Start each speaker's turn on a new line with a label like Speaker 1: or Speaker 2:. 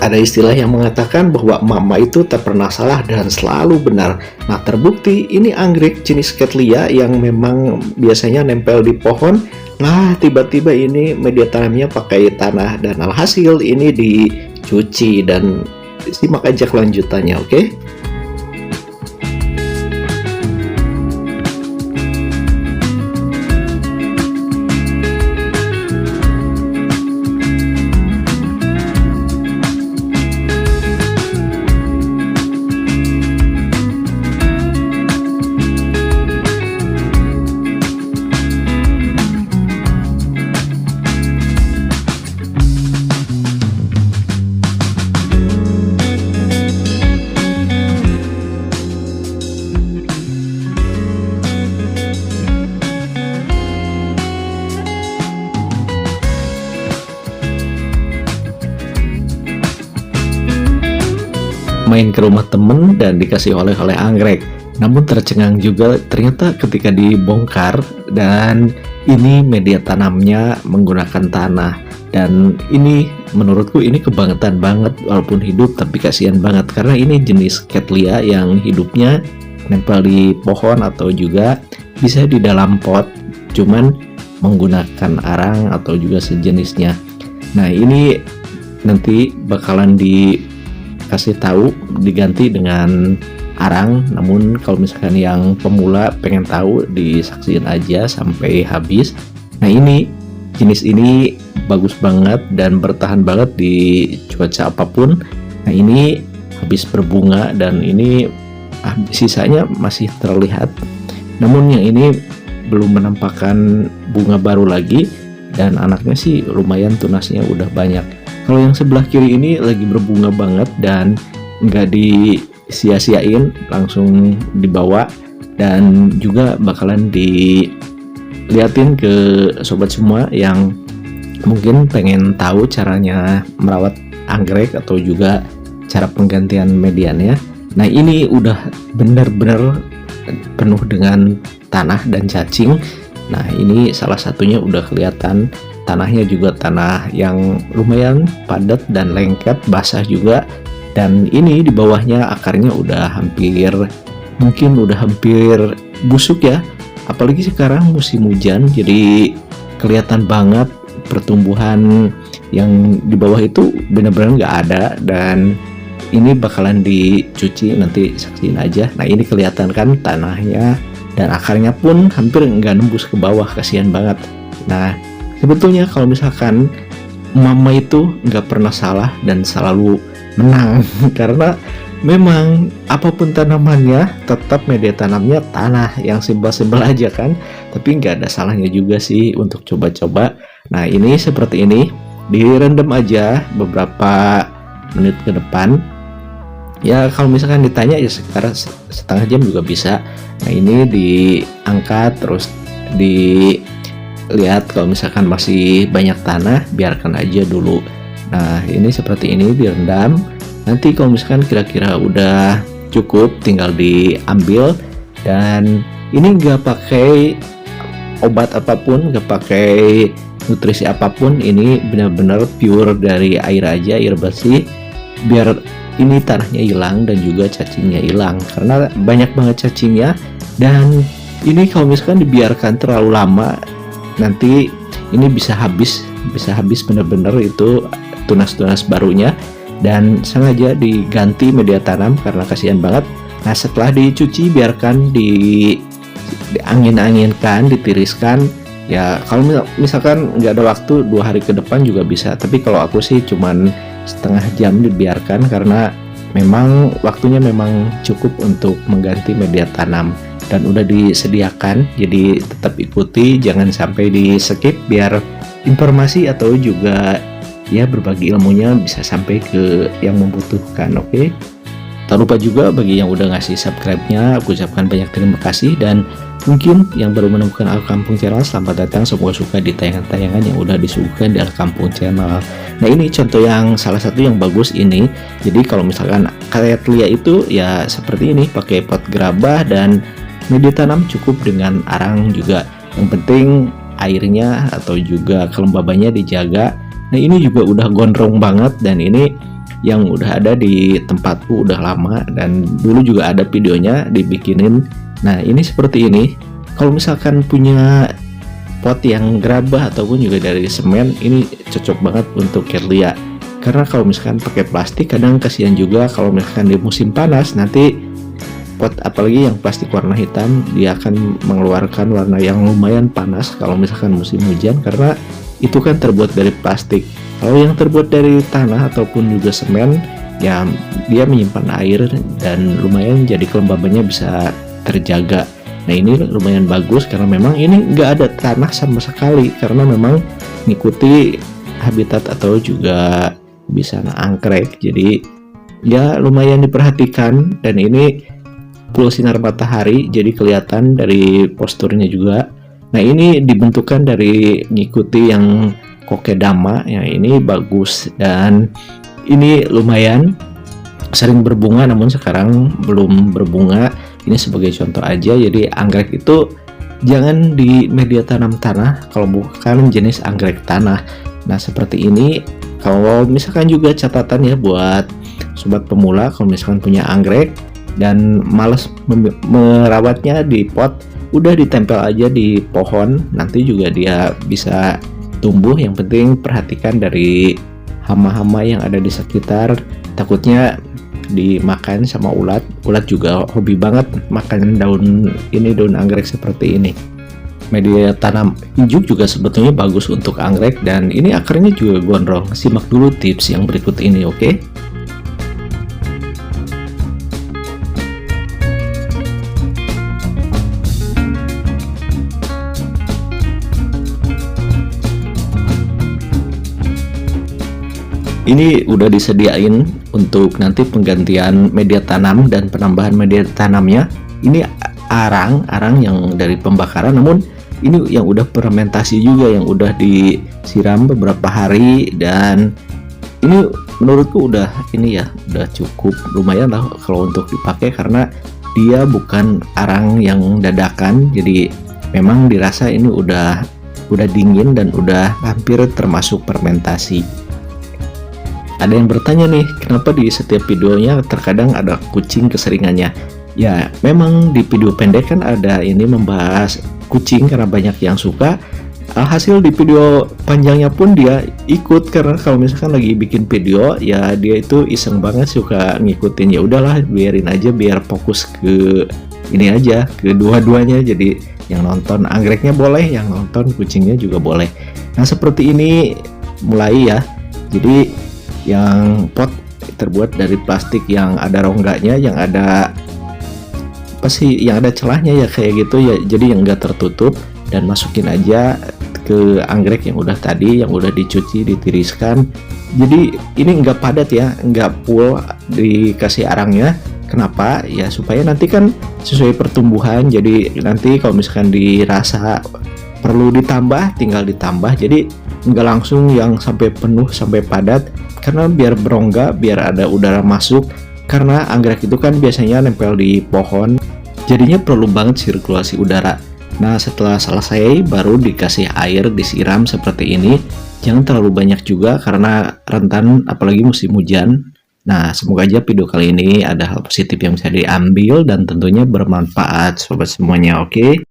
Speaker 1: Ada istilah yang mengatakan bahwa mama itu tak pernah salah dan selalu benar. Nah, terbukti ini anggrek jenis Cattleya yang memang biasanya nempel di pohon. Nah, tiba-tiba ini media tanamnya pakai tanah dan alhasil ini dicuci, dan simak aja kelanjutannya, oke? Main ke rumah temen dan dikasih oleh-oleh anggrek. Namun tercengang juga ternyata ketika dibongkar, dan ini media tanamnya menggunakan tanah. Dan ini menurutku ini kebangetan banget, walaupun hidup tapi kasihan banget karena ini jenis Cattleya yang hidupnya nempel di pohon atau juga bisa di dalam pot, cuman menggunakan arang atau juga sejenisnya. Nah, ini nanti bakalan kasih tahu diganti dengan arang. Namun kalau misalkan yang pemula pengen tahu, disaksiin aja sampai habis. Nah, ini jenis ini bagus banget dan bertahan banget di cuaca apapun. Nah, ini habis berbunga dan ini sisanya masih terlihat, namun yang ini belum menampakkan bunga baru lagi, dan anaknya sih lumayan, tunasnya udah banyak. Kalau yang sebelah kiri ini lagi berbunga banget dan nggak disia-siain, langsung dibawa dan juga bakalan diliatin ke sobat semua yang mungkin pengen tahu caranya merawat anggrek atau juga cara penggantian mediannya. Nah, ini udah bener-bener penuh dengan tanah dan cacing. Nah, ini salah satunya udah kelihatan. Tanahnya juga tanah yang lumayan padat dan lengket, basah juga. Dan ini di bawahnya akarnya udah hampir busuk ya. Apalagi sekarang musim hujan, jadi kelihatan banget pertumbuhan yang di bawah itu benar-benar nggak ada. Dan ini bakalan dicuci, nanti saksiin aja. Nah, ini kelihatan kan tanahnya, dan akarnya pun hampir nggak nembus ke bawah, kasihan banget. Nah, sebetulnya kalau misalkan mama itu nggak pernah salah dan selalu menang karena memang apapun tanamannya tetap media tanamnya tanah yang simpel-simpel aja kan, tapi nggak ada salahnya juga sih untuk coba-coba. Nah, ini seperti ini, direndam aja beberapa menit ke depan ya. Kalau misalkan ditanya ya sekitar setengah jam juga bisa. Nah, ini diangkat terus lihat kalau misalkan masih banyak tanah, biarkan aja dulu. Nah, ini seperti ini direndam. Nanti kalau misalkan kira-kira udah cukup, tinggal diambil. Dan ini nggak pakai obat apapun, nggak pakai nutrisi apapun. Ini benar-benar pure dari air aja, air bersih, biar ini tanahnya hilang dan juga cacingnya hilang, karena banyak banget cacingnya. Dan ini kalau misalkan dibiarkan terlalu lama, nanti ini bisa habis benar-benar itu tunas-tunas barunya, dan sengaja diganti media tanam karena kasihan banget. Nah, setelah dicuci biarkan diangin-anginkan, ditiriskan ya. Kalau misalkan nggak ada waktu 2 hari ke depan juga bisa, tapi kalau aku sih cuman setengah jam dibiarkan karena memang waktunya memang cukup untuk mengganti media tanam dan udah disediakan. Jadi tetap ikuti, jangan sampai di skip biar informasi atau juga ya berbagi ilmunya bisa sampai ke yang membutuhkan. Oke? Tak lupa juga bagi yang udah ngasih subscribe-nya, aku ucapkan banyak terima kasih. Dan mungkin yang baru menemukan Al Kampung Channel, selamat datang. Semoga suka di tayangan-tayangan yang udah disuguhkan di Al Kampung Channel. Nah, ini contoh yang salah satu yang bagus ini. Jadi kalau misalkan Cattleya itu ya seperti ini, pakai pot gerabah dan media tanam cukup dengan arang juga. Yang penting airnya atau juga kelembabannya dijaga. Nah, ini juga udah gondrong banget dan ini yang udah ada di tempatku udah lama, dan dulu juga ada videonya dibikinin. Nah, ini seperti ini. Kalau misalkan punya pot yang gerabah ataupun juga dari semen, ini cocok banget untuk Kirlia. Karena kalau misalkan pakai plastik kadang kasihan juga kalau misalkan di musim panas nanti pot, apalagi yang plastik warna hitam, dia akan mengeluarkan warna yang lumayan panas kalau misalkan musim hujan, karena itu kan terbuat dari plastik. Kalau yang terbuat dari tanah ataupun juga semen, ya dia menyimpan air dan lumayan jadi kelembabannya bisa terjaga. Nah, ini lumayan bagus karena memang ini nggak ada tanah sama sekali, karena memang mengikuti habitat atau juga bisa anggrek. Jadi ya lumayan diperhatikan, dan ini full sinar matahari jadi kelihatan dari posturnya juga. Nah, ini dibentukkan dari ngikuti yang kokedama ya, ini bagus dan ini lumayan sering berbunga, namun sekarang belum berbunga. Ini sebagai contoh aja. Jadi anggrek itu jangan di media tanam tanah kalau bukan jenis anggrek tanah. Nah, seperti ini. Kalau misalkan juga catatan ya buat sobat pemula, kalau misalkan punya anggrek dan males merawatnya di pot, udah ditempel aja di pohon, nanti juga dia bisa tumbuh. Yang penting perhatikan dari hama-hama yang ada di sekitar, takutnya dimakan sama ulat. Ulat juga hobi banget makan daun anggrek seperti ini. Media tanam injuk juga sebetulnya bagus untuk anggrek, dan ini akarnya juga gondrong. Simak dulu tips yang berikut ini, oke? Ini udah disediain untuk nanti penggantian media tanam dan penambahan media tanamnya. Ini arang yang dari pembakaran, namun ini yang udah fermentasi juga, yang udah disiram beberapa hari, dan ini menurutku udah cukup lumayan lah kalau untuk dipakai, karena dia bukan arang yang dadakan. Jadi memang dirasa ini udah dingin dan udah hampir termasuk fermentasi. Ada yang bertanya nih, kenapa di setiap videonya terkadang ada kucing keseringannya? Ya, memang di video pendek kan ada ini membahas kucing karena banyak yang suka. Hasil di video panjangnya pun dia ikut, karena kalau misalkan lagi bikin video ya dia itu iseng banget suka ngikutin. Ya udahlah, biarin aja biar fokus ke ini aja, ke dua-duanya. Jadi yang nonton anggreknya boleh, yang nonton kucingnya juga boleh. Nah, seperti ini mulai ya. Jadi yang pot terbuat dari plastik yang ada rongganya, yang ada yang ada celahnya ya, kayak gitu ya. Jadi yang enggak tertutup, dan masukin aja ke anggrek yang udah dicuci, ditiriskan. Jadi ini enggak padat ya, enggak full dikasih arangnya. Kenapa? Ya supaya nanti kan sesuai pertumbuhan. Jadi nanti kalau misalkan dirasa perlu ditambah, tinggal ditambah. Jadi enggak langsung yang sampai penuh, sampai padat, karena biar berongga, biar ada udara masuk. Karena anggrek itu kan biasanya nempel di pohon, jadinya perlu banget sirkulasi udara. Nah, setelah selesai baru dikasih air, disiram seperti ini. Jangan terlalu banyak juga karena rentan apalagi musim hujan. Nah, semoga aja video kali ini ada hal positif yang bisa diambil dan tentunya bermanfaat sobat semuanya, oke?